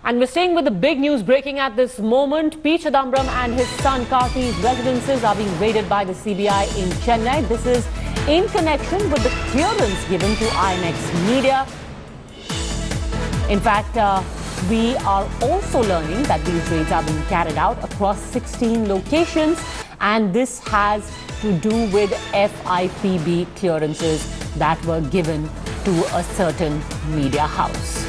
And we're staying with the big news breaking at this moment. P Chidambaram and his son Karti's residences are being raided by the CBI in Chennai. This is in connection with the clearance given to IMX Media. In fact, we are also learning that these raids are being carried out across 16 locations, and this has to do with FIPB clearances that were given to a certain media house.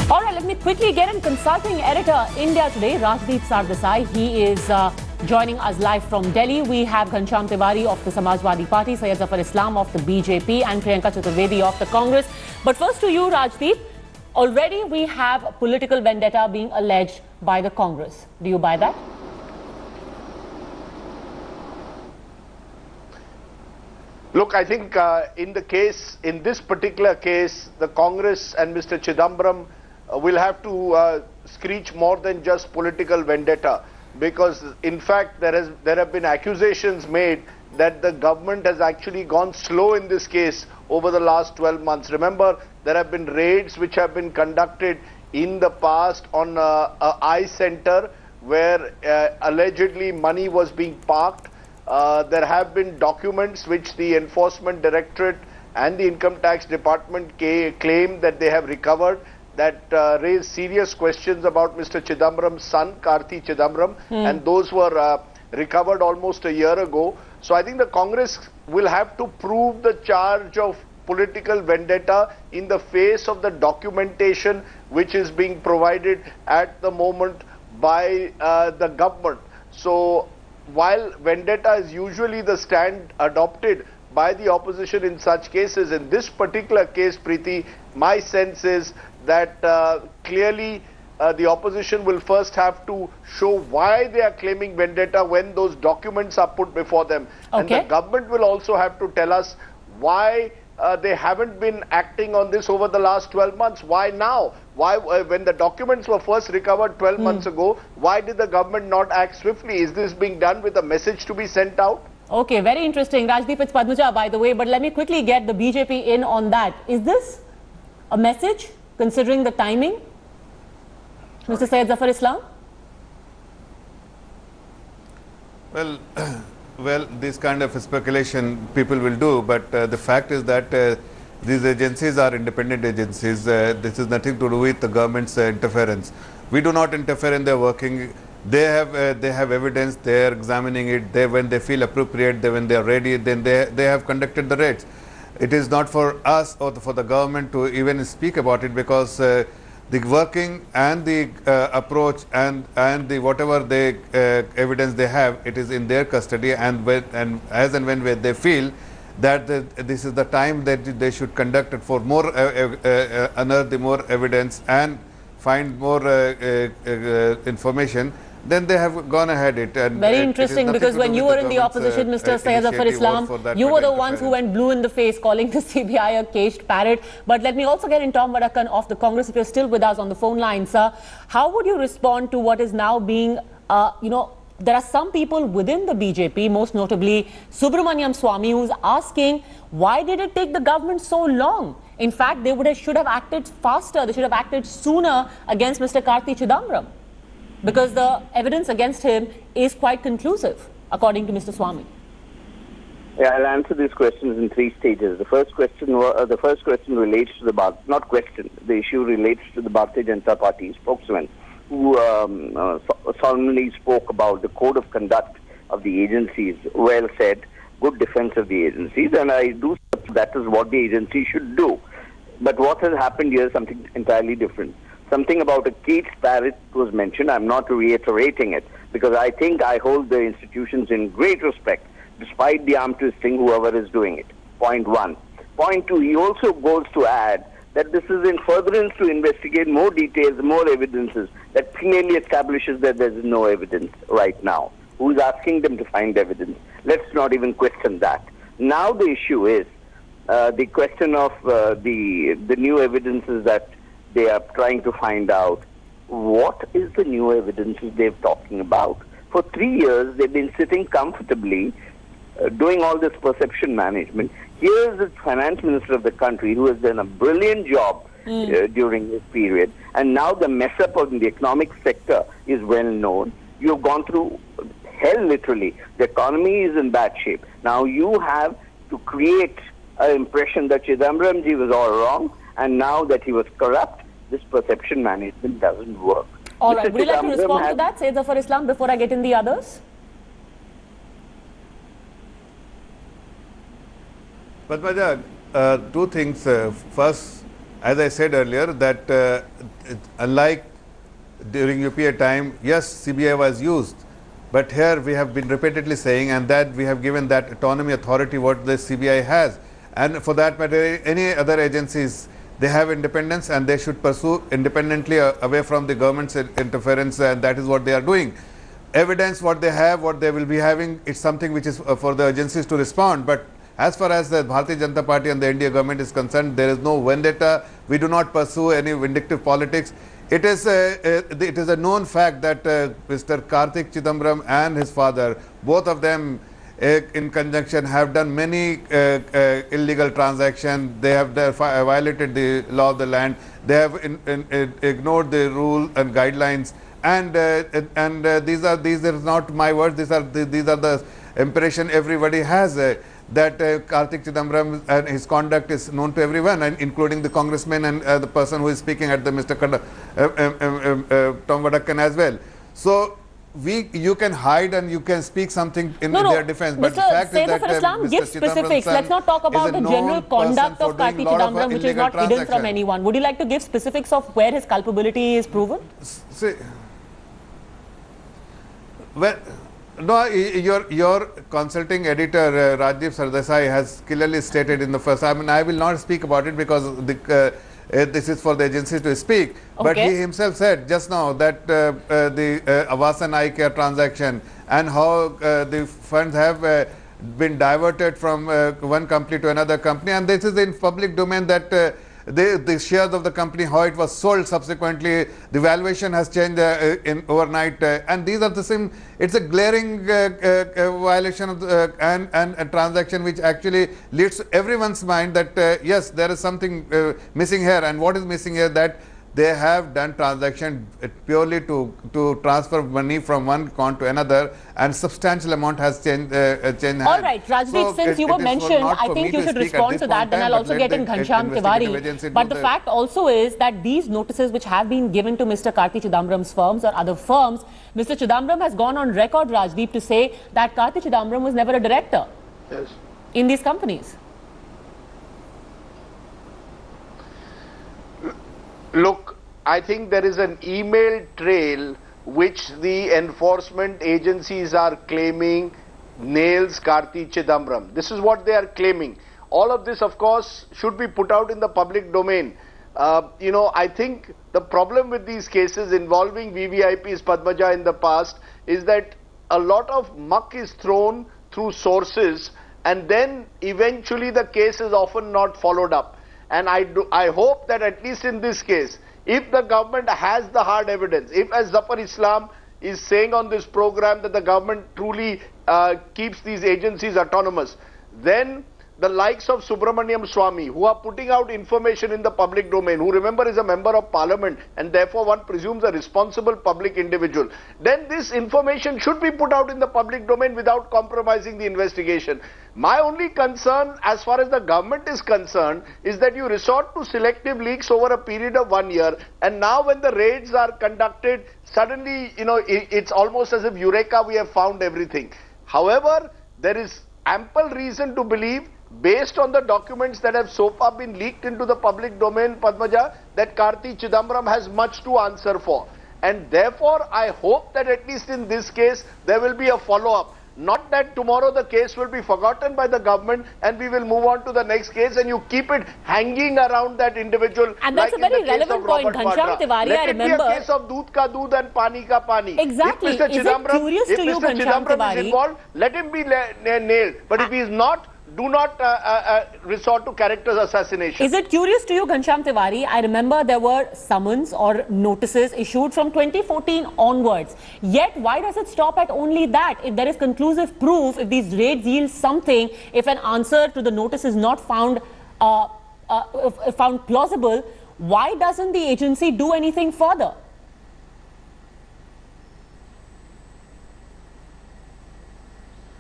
All right, let me quickly get in consulting editor India Today, Rajdeep Sardesai. He is joining us live from Delhi. We have Ghanshyam Tiwari of the Samajwadi Party, Syed Zafar Islam of the BJP, and Priyanka Chaturvedi of the Congress. But first to you, Rajdeep. Already we have political vendetta being alleged by the Congress. Do you buy that? Look, I think in this particular case, the Congress and Mr. Chidambaram will have to screech more than just political vendetta, because in fact there have been accusations made that the government has actually gone slow in this case over the last 12 months. Remember, there have been raids which have been conducted in the past on a eye center where allegedly money was being parked. There have been documents which the Enforcement Directorate and the Income Tax Department claim that they have recovered that raise serious questions about Mr. Chidambaram's son, Karti Chidambaram, and those were recovered almost a year ago. So I think the Congress will have to prove the charge of political vendetta in the face of the documentation which is being provided at the moment by the government. So while vendetta is usually the stand adopted by the opposition in such cases, in this particular case, Preeti, my sense is that clearly the opposition will first have to show why they are claiming vendetta when those documents are put before them. Okay. And the government will also have to tell us why they haven't been acting on this over the last 12 months. Why now? Why, when the documents were first recovered 12 months ago, why did the government not act swiftly? Is this being done with a message to be sent out? Okay, very interesting. Rajdeep, it's Padmaja, by the way, but let me quickly get the BJP in on that. Is this a message, considering the timing? Mr. Syed Zafar Islam? Well, this kind of speculation people will do, but the fact is that these agencies are independent agencies. This is nothing to do with the government's interference. We do not interfere in their working. They have evidence. They are examining it. When they feel appropriate, when they are ready, then they have conducted the raids. It is not for us or for the government to even speak about it, because the working and the approach and the whatever they evidence they have, it is in their custody, and as and when they feel that this is the time that they should conduct it for more unearth the more evidence and find more information, then they have gone ahead it. And very interesting, because when you were in the opposition, Mr. Syed Zafar Islam, you were the ones who went blue in the face, calling the CBI a caged parrot. But let me also get in Tom Vadakan of the Congress, if you're still with us on the phone line, sir. How would you respond to what is now being, there are some people within the BJP, most notably Subramaniam Swamy, who's asking, why did it take the government so long? In fact, they should have acted faster. They should have acted sooner against Mr. Karti Chidambaram, because the evidence against him is quite conclusive, according to Mr. Swamy. Yeah, I'll answer these questions in three stages. The first question relates to the issue relates to the Bharatiya Janata Party spokesman, who solemnly spoke about the code of conduct of the agencies. Well said, good defense of the agencies, and I do that is what the agency should do. But what has happened here is something entirely different. Something about a caged parrot was mentioned. I'm not reiterating it, because I think I hold the institutions in great respect, despite the arm twisting, whoever is doing it. Point one. Point two, he also goes to add that this is in furtherance to investigate more details, more evidences that clearly establishes that there is no evidence right now. Who's asking them to find evidence? Let's not even question that. Now the issue is the question of the new evidences that they are trying to find out. What is the new evidences they're talking about? For 3 years, they've been sitting comfortably, doing all this perception management. Here's the finance minister of the country who has done a brilliant job during this period, and now the mess up of the economic sector is well known. You've gone through hell, literally. The economy is in bad shape. Now you have to create an impression that Chidambaramji was all wrong, and now that he was corrupt, this perception management doesn't work. All right, Mr. would you like to Chidambaram respond to that, Sayyid Zafar Islam, before I get in the others? Padmaja, two things. First, as I said earlier, that unlike during UPA time, yes, CBI was used, but here we have been repeatedly saying, and that we have given that autonomy, authority what the CBI has, and for that matter, any other agencies, they have independence and they should pursue independently away from the government's interference, and that is what they are doing. Evidence, what they have, what they will be having, it's something which is for the agencies to respond. But as far as the Bharatiya Janata Party and the India government is concerned, there is no vendetta. We do not pursue any vindictive politics. It is a known fact that Mr. Karti Chidambaram and his father, both of them in conjunction, have done many illegal transactions. They have violated the law of the land. They have ignored the rule and guidelines. And these are not my words. These are the impression everybody has. That Kartik Chidambaram and his conduct is known to everyone, and including the congressman and the person who is speaking at the Mr. Tom Vadakkan as well. So you can hide and you can speak something in their defense, but the fact is that Islam, give specifics. Let's not talk about the general conduct of Karti Chidambaram, which is not hidden from anyone. Would you like to give specifics of where his culpability is proven? See, well, no, your consulting editor Rajiv Sardesai has clearly stated in the first. I mean, I will not speak about it because this is for the agency to speak. Okay. But he himself said just now that the Avasan Eye Care transaction and how the funds have been diverted from one company to another company, and this is in public domain that. The shares of the company, how it was sold subsequently, the valuation has changed in overnight, and these are the same. It's a glaring violation of and a transaction which actually leads to everyone's mind that yes, there is something missing here. And what is missing here? That they have done transaction purely to transfer money from one account to another, and substantial amount has changed. All right, Rajdeep, so since you were mentioned, I think you should respond to that. Then I'll also get in Ghanshyam Tiwari. But the fact also is that these notices which have been given to Mr. Karti Chidambaram's firms or other firms, Mr. Chidambaram has gone on record, Rajdeep, to say that Karti Chidambaram was never a director in these companies. Look, I think there is an email trail which the enforcement agencies are claiming nails Karti Chidambaram. This is what they are claiming. All of this, of course, should be put out in the public domain. I think the problem with these cases involving VVIPs, Padmaja, in the past is that a lot of muck is thrown through sources, and then eventually the case is often not followed up. And I hope that at least in this case, if the government has the hard evidence, if, as Zafar Islam is saying on this program, that the government truly keeps these agencies autonomous, then the likes of Subramaniam Swamy, who are putting out information in the public domain, who remember is a member of parliament and therefore one presumes a responsible public individual, then this information should be put out in the public domain without compromising the investigation. My only concern as far as the government is concerned is that you resort to selective leaks over a period of 1 year, and now when the raids are conducted, suddenly, it's almost as if Eureka, we have found everything. However, there is ample reason to believe, based on the documents that have so far been leaked into the public domain, Padmaja, that Karti Chidambaram has much to answer for. And therefore, I hope that at least in this case, there will be a follow-up. Not that tomorrow the case will be forgotten by the government and we will move on to the next case and you keep it hanging around that individual. And that's like a very relevant point, Ghanshyam Tiwari. I remember. Let it be a case of doodh ka doodh and pani ka pani. Exactly. If Mr. Chidambaram, Is it curious to you, Ghanshyam Chidambaram Tiwari? is involved, let him be nailed. But if he is not, do not resort to character assassination. Is it curious to you, Ghanshyam Tiwari? I remember there were summons or notices issued from 2014 onwards. Yet, why does it stop at only that? If there is conclusive proof, if these raids yield something, if an answer to the notice is not found found plausible, why doesn't the agency do anything further?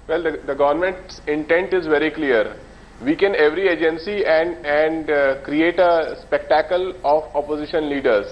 Well, the government's intent is very clear. Weaken every agency and create a spectacle of opposition leaders.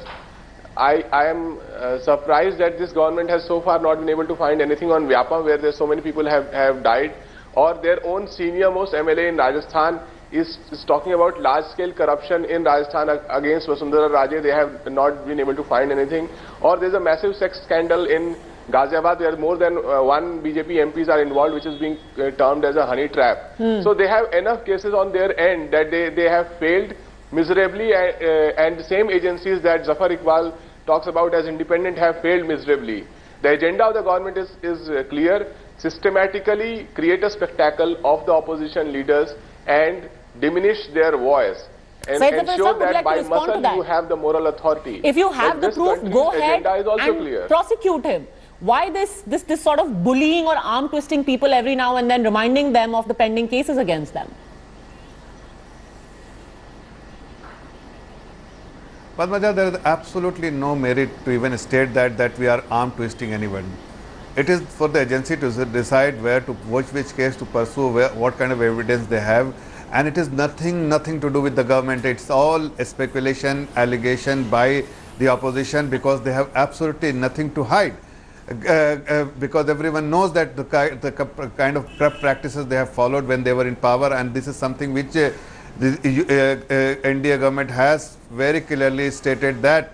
I am surprised that this government has so far not been able to find anything on Vyapam, where there's so many people have died, or their own senior most MLA in Rajasthan is talking about large-scale corruption in Rajasthan against Vasundhara Raje. They have not been able to find anything. Or there's a massive sex scandal in Ghaziabad, where more than one BJP MPs are involved, which is being termed as a honey trap. So they have enough cases on their end that they have failed miserably, and the same agencies that Zafar Iqbal talks about as independent have failed miserably. The agenda of the government is clear: systematically create a spectacle of the opposition leaders and diminish their voice. And ensure that by muscle you have the moral authority. If you have the proof, go ahead and clear. Prosecute him. Why this sort of bullying or arm twisting people every now and then, reminding them of the pending cases against them? Padmaja, there is absolutely no merit to even state that we are arm twisting anyone. It is for the agency to decide which case to pursue, what kind of evidence they have, and it is nothing to do with the government. It's all a speculation, allegation by the opposition, because they have absolutely nothing to hide. Because everyone knows that the kind of corrupt practices they have followed when they were in power, and this is something which the NDA government has very clearly stated that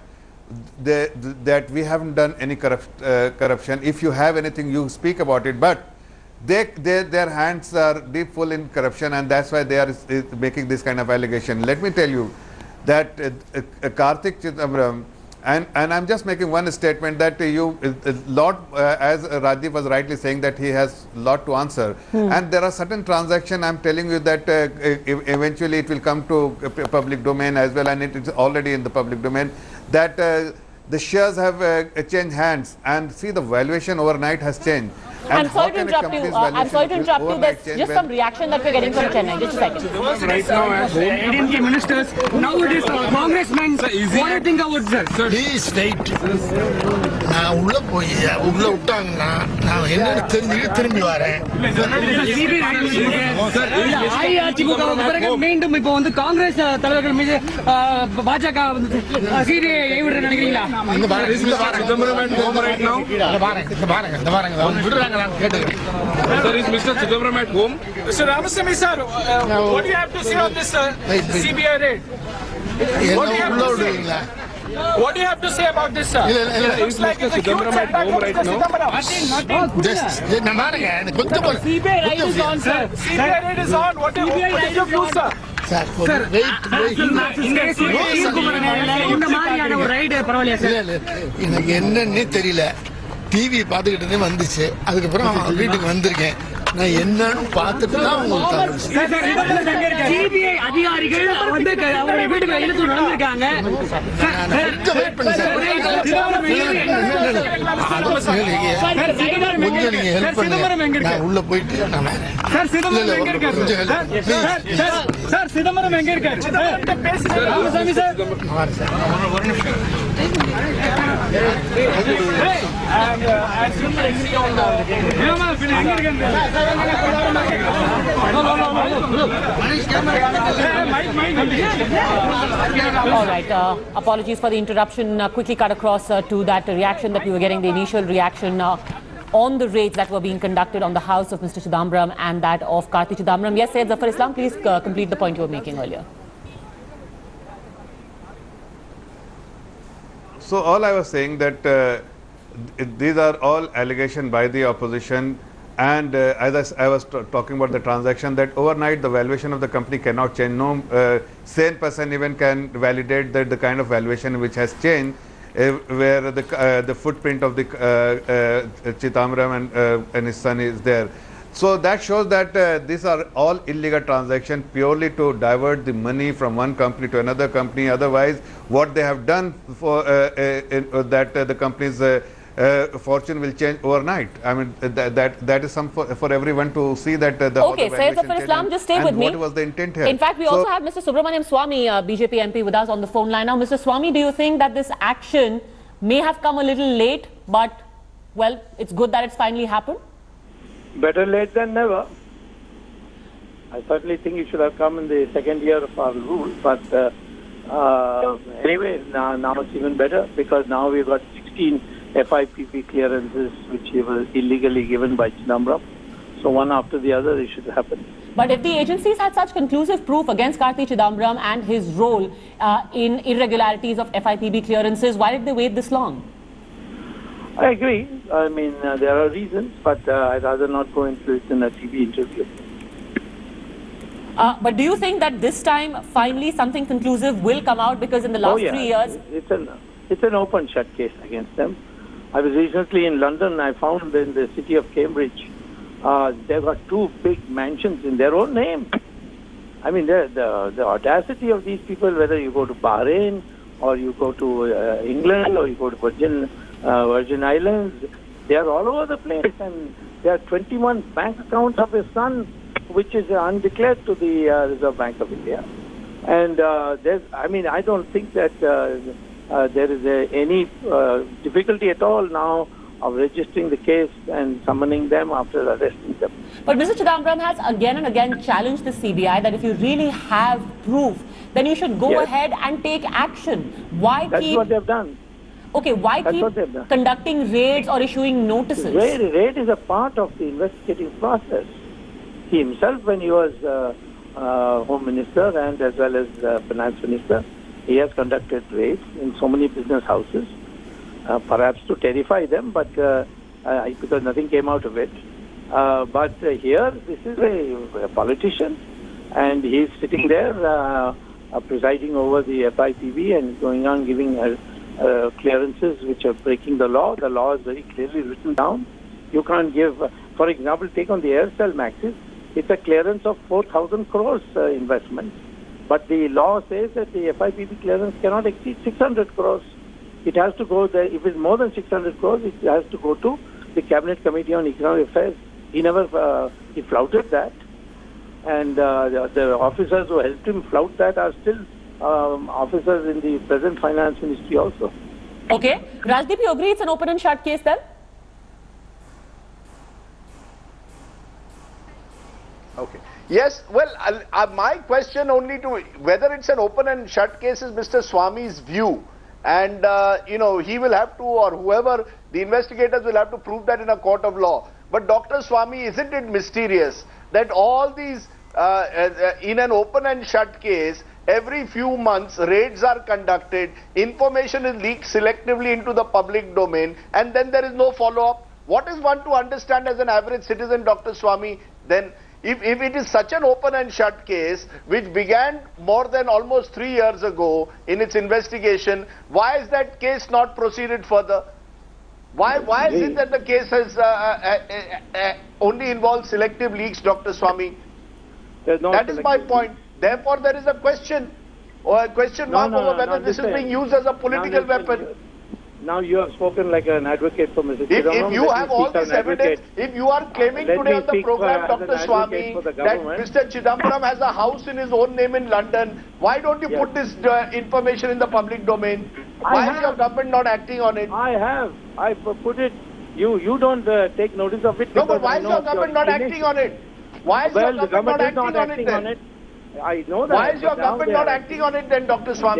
we haven't done any corruption. If you have anything, you speak about it, but their hands are deep full in corruption, and that's why they are making this kind of allegation. Let me tell you that Karti Chidambaram, and I'm just making one statement that as Rajiv was rightly saying, that he has a lot to answer, and there are certain transactions, I'm telling you, that eventually it will come to public domain as well, and it is already in the public domain, that the shares have changed hands, and see, the valuation overnight has changed. I'm sorry to interrupt you. There's just some reaction that we're getting from Chennai. Just a second. Right now, as ADMK ministers, now it is congressmen. What do you think about that, sir? He is right. நான் உள்ள போய் உள்ள விட்டாங்கன்னா நான் என்னன்னு தெரிஞ்சுக்கிட்டு திரும்பி வரேன். அஇஅதிமுக பிறகு மீண்டும் இப்போ வந்து காங்கிரஸ் தலைவர்கள் மீது பாஜக சிபிஐ விடுற நினைக்கிறீங்களா? இந்த பாருங்க விடுறாங்க. Sir, is Mr. Chidambaram at home? Mr. Ramasamy, sir, what do you have to say on this CBI raid? What do you have to say about this, sir? It looks like it's a huge setback for Mr. Chidambaram. CBI raid is on, sir. CBI raid is on. What is your view, sir? எனக்கு என்னன்னே தெரியல. TV பார்த்துக்கிட்டே வந்துச்சு, அதுக்கப்புறம் வீட்டுக்கு வந்திருக்கேன். நான் என்னன்னு பார்த்துட்டு தான் உங்களுக்கு சிபிஐ அதிகாரிகள் வந்து அவருடைய வீட்டுக்கு இழுத்து நடந்திருக்காங்க. கொஞ்சம் நீங்க ஹெல்ப் பண்ணுங்க. நான் உள்ள போயிட்டு சார் சிதம்பரம் எங்க இருக்காரு? சார் சிதம்பரம் எங்க இருக்காரு? ராமசாமி சார் ஒரு நிமிஷம். All right. Apologies for the interruption. Quickly cut across to that reaction that we were getting, the initial reaction on the raids that were being conducted on the house of Mr. Chidambaram and that of Karti Chidambaram. Yes, Syed Zafar Islam, please complete the point you were making earlier. So all I was saying that these are all allegations by the opposition, and as I was talking about the transaction, that overnight the valuation of the company cannot change. No sane person even can validate that the kind of valuation which has changed, where the footprint of the Chidambaram and his son is there. So that shows that these are all illegal transactions purely to divert the money from one company to another company. Otherwise, what they have done for that the company's fortune will change overnight. I mean, that is some for everyone to see that the Okay, Syed Zafar Islam, just stay with me. What was the intent here? In fact, we also have Mr. Subramaniam Swamy, BJP MP, with us on the phone line now. Mr. Swamy, do you think that this action may have come a little late, but, well, it's good that it's finally happened? Better late than never. I certainly think it should have come in the second year of our rule, but anyway, now it's even better because now we've got 16 FIPP clearances which were illegally given by Chidambaram. So one after the other it should happen. But if the agencies had such conclusive proof against Karti Chidambaram and his role in irregularities of FIPB clearances, why did they wait this long? I agree. I mean, there are reasons, but I'd rather not go into it in a TV interview. But do you think that this time, finally, something conclusive will come out? Because in the last 3 years... It's an open shut case against them. I was recently in London. I found in the city of Cambridge, they've got 2 big mansions in their own name. I mean, the audacity of these people, whether you go to Bahrain or you go to England or you go to Virgin Islands, they are all over the place, and there are 21 bank accounts of his son, which is undeclared to the Reserve Bank of India. And I don't think that there is any difficulty at all now of registering the case and summoning them after arresting them. But Mr. Chidambaram has again and again challenged the CBI that if you really have proof, then you should go ahead and take action. That's what they've done. Okay, why keep conducting raids or issuing notices? Raid is a part of the investigating process. He himself, when he was Home Minister and as well as Finance Minister, he has conducted raids in so many business houses, perhaps to terrify them, but because nothing came out of it. But here, this is a politician, and he's sitting there presiding over the FIPB and going on giving clearances which are breaking the law. The law is very clearly written down. You can't give, for example, take on the Aircel Maxis, it's a clearance of 4,000 crores investment. But the law says that the FIPB clearance cannot exceed 600 crores. It has to go there. If it's more than 600 crores, it has to go to the Cabinet Committee on Economic Affairs. He never, he flouted that. And the officers who helped him flout that are still officers in the present finance ministry also. Okay. Rajdeep, you agree it's an open and shut case then? Okay. Yes, well, my question only to whether it's an open and shut case is Mr. Swamy's view. And, he will have to, or whoever, the investigators will have to prove that in a court of law. But Dr. Swamy, isn't it mysterious that all these, in an open and shut case, every few months raids are conducted, information is leaked selectively into the public domain, and then there is no follow-up? What is one to understand as an average citizen, Dr. Swamy, then? If it is such an open and shut case, which began more than almost 3 years ago in its investigation, why is that case not proceeded further? Why is it that the case has only involved selective leaks, Dr. Swamy? That is my point. Therefore, there is a question, or a question mark over whether this is being used as a political weapon. Now you have spoken like an advocate for Mr. Chidambaram. If you have all this evidence, if you are claiming today on the program, Dr. Swamy, that Mr. Chidambaram has a house in his own name in London, why don't you put this information in the public domain? Why is your government not acting on it? I have. I put it. You don't take notice of it. No, but why is your government not acting on it? Why is your government not acting on it then? I know that. Why is your government not acting on it then, Dr. Swamy?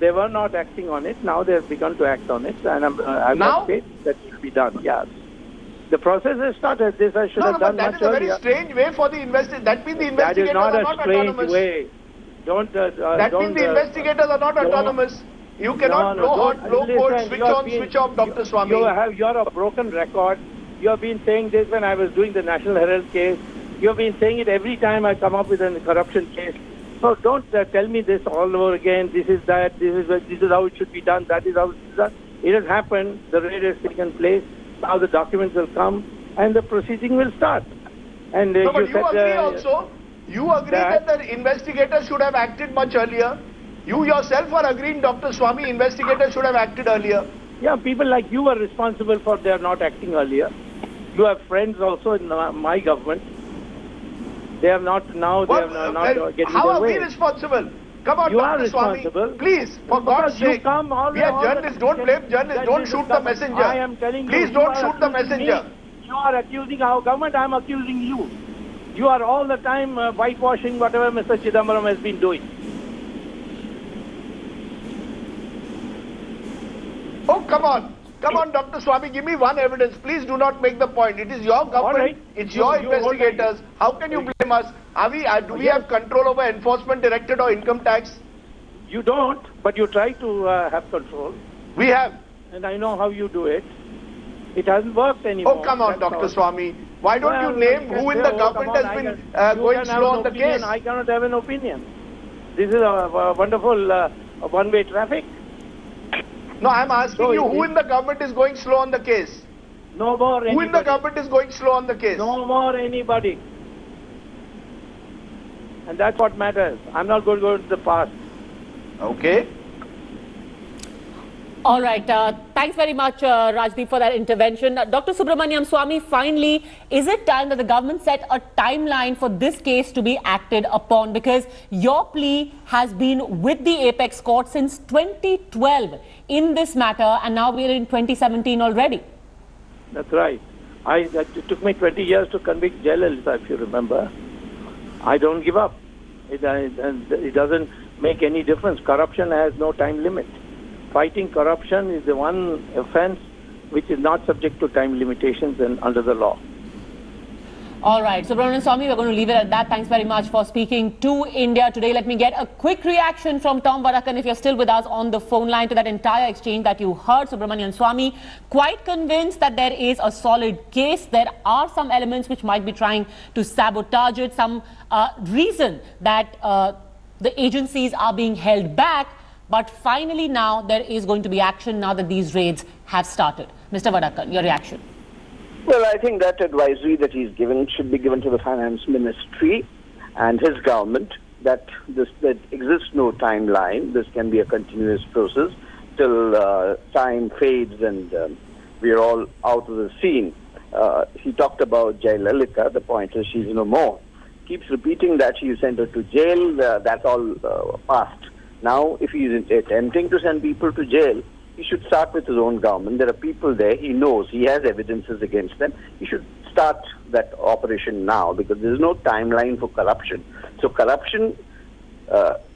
They were not acting on it. Now they have begun to act on it, and I'm not faith that it will be done. Yes, the process has started. This I should have done much earlier. That is a very strange way for the investigators. That means the investigators are not autonomous. That is not a strange way. That means the investigators are not autonomous. You cannot blow hot, blow cold, switch on, switch off, Dr. Swamy. You're a broken record. You have been saying this when I was doing the National Herald case. You have been saying it every time I come up with a corruption case. So don't tell me this all over again. This is that. This is how it should be done. That is how it is done. It has happened. The raid has taken place. Now the documents will come and the proceeding will start. And No, but you you said, agree also. You agree that the investigators should have acted much earlier. You yourself are agreeing, Dr. Swami, investigators should have acted earlier. Yeah, people like you are responsible for their not acting earlier. You have friends also in my government. They have not now. They are not getting how their are way. we responsible? Come on, You are Dr. Swami. responsible. Please, for God's You sake. come all We are journalists. Don't blame journalists. Don't shoot the messenger. I am telling you. Please don't shoot the accusing messenger. me. You are accusing our government. I am accusing you. You are all the time whitewashing whatever Mr. Chidambaram has been doing. Oh, come on. Come on, Dr. Swami, give me one evidence. Please do not make the point. It is your government. Right. It's your investigators. How can you blame us? Do we have control over Enforcement Directorate or income tax? You don't, but you try to have control. We have. And I know how you do it. It hasn't worked anymore. Oh, come on, That's Dr. all. Swami. Why don't you name who in the government has been going slow on the case? I cannot have an opinion. This is a wonderful one-way traffic. No, I'm asking you who in the government is going slow on the case? No more anybody. Who in the government is going slow on the case? No more anybody. And that's what matters. I'm not going to go to the past. Okay. All right. Thanks very much, Rajdeep, for that intervention. Dr. Subramaniam Swamy, finally, is it time that the government set a timeline for this case to be acted upon? Because your plea has been with the Apex Court since 2012 in this matter, and now we're in 2017 already. That's right. It took me 20 years to convict Jayalalitha, if you remember. I don't give up. It doesn't make any difference. Corruption has no time limit. Fighting corruption is the one offense which is not subject to time limitations and under the law. All right, Subramanian Swamy, we're going to leave it at that. Thanks very much for speaking to India today. Let me get a quick reaction from Tom Vadakan, if you're still with us on the phone line, to that entire exchange that you heard. Subramanian Swamy, quite convinced that there is a solid case. There are some elements which might be trying to sabotage it, some reason that the agencies are being held back. But finally now there is going to be action now that these raids have started. Mr. Vadakan, your reaction? Well, I think that advisory that he's given should be given to the Finance Ministry and his government, that exists no timeline. This can be a continuous process till time fades and we are all out of the scene. He talked about Jayalalitha. The point is she's no more. Keeps repeating that she sent her to jail. That's all past. Now, if he is attempting to send people to jail, he should start with his own government. There are people there. He knows. He has evidences against them. He should start that operation now, because there is no timeline for corruption. So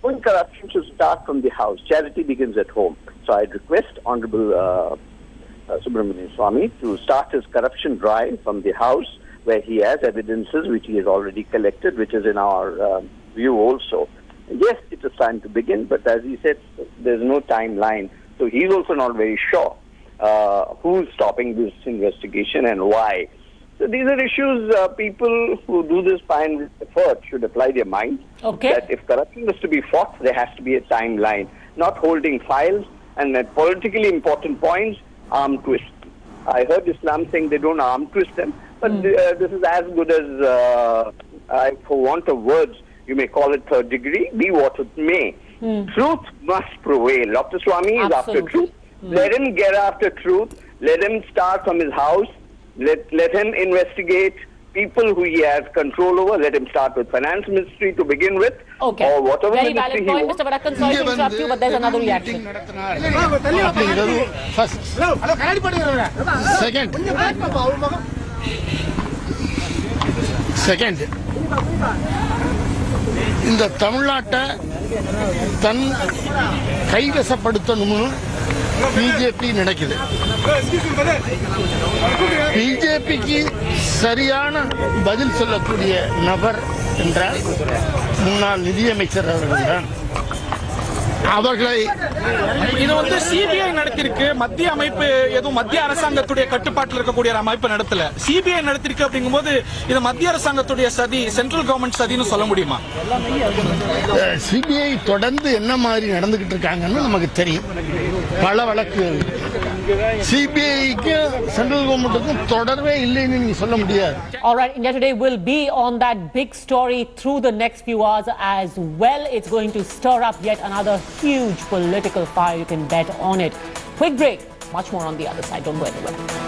when corruption should start from the house. Charity begins at home. So I'd request Honorable Subramanian Swamy to start his corruption drive from the house, where he has evidences which he has already collected, which is in our view also. Yes, it is time to begin, but as he said, there's no timeline. So he's also not very sure who's stopping this investigation and why. So these are issues people who do this fine effort should apply their mind. Okay. That if corruption is to be fought, there has to be a timeline, not holding files and at politically important points, arm twist. I heard Islam saying they don't arm twist them, but this is as good as, for want of words, you may call it third degree, be what it may. Truth must prevail. Dr. Swamy is after truth. Let him get after truth. Let him start from his house. Let him investigate people who he has control over. Let him start with Finance Ministry to begin with. Okay. Or whatever Very ministry valid he point, wants. Mr. Vadakan. Sorry to interrupt you, but there's another reaction. Second, இந்த தமிழ்நாட்டை தன் கைவசப்படுத்தணும்னு BJP நினைக்குது. பிஜேபிக்கு சரியான பதில் சொல்லக்கூடிய நபர் என்றால் முன்னாள் நிதியமைச்சர் அவர்கள் தான். அவர்களை இது வந்து சிபிஐ நடத்திருக்கு. மத்திய அமைப்பு எதுவும் மத்திய அரசாங்கத்துடைய கட்டுப்பாட்டில் இருக்கக்கூடிய அமைப்பு நடத்தல. சிபிஐ நடத்திருக்கு அப்படிங்கும்போது இது மத்திய அரசாங்கத்துடைய சதி, சென்ட்ரல் கவர்மெண்ட் சதின்னு சொல்ல முடியுமா? சிபிஐ தொடர்ந்து என்ன மாதிரி நடந்துகிட்டு இருக்காங்கன்னு நமக்கு தெரியும். பல வழக்கு சிபிஐக்கும் சென்ட்ரல் கவர்மெண்ட்டுக்கும் தொடர்பே இல்லைன்னு நீங்க சொல்ல முடியாது. All right, India Today will be on that big story through the next few hours as well. It's going to stir up yet another huge political fire. You can bet on it. Quick break. Much more on the other side. Don't go anywhere.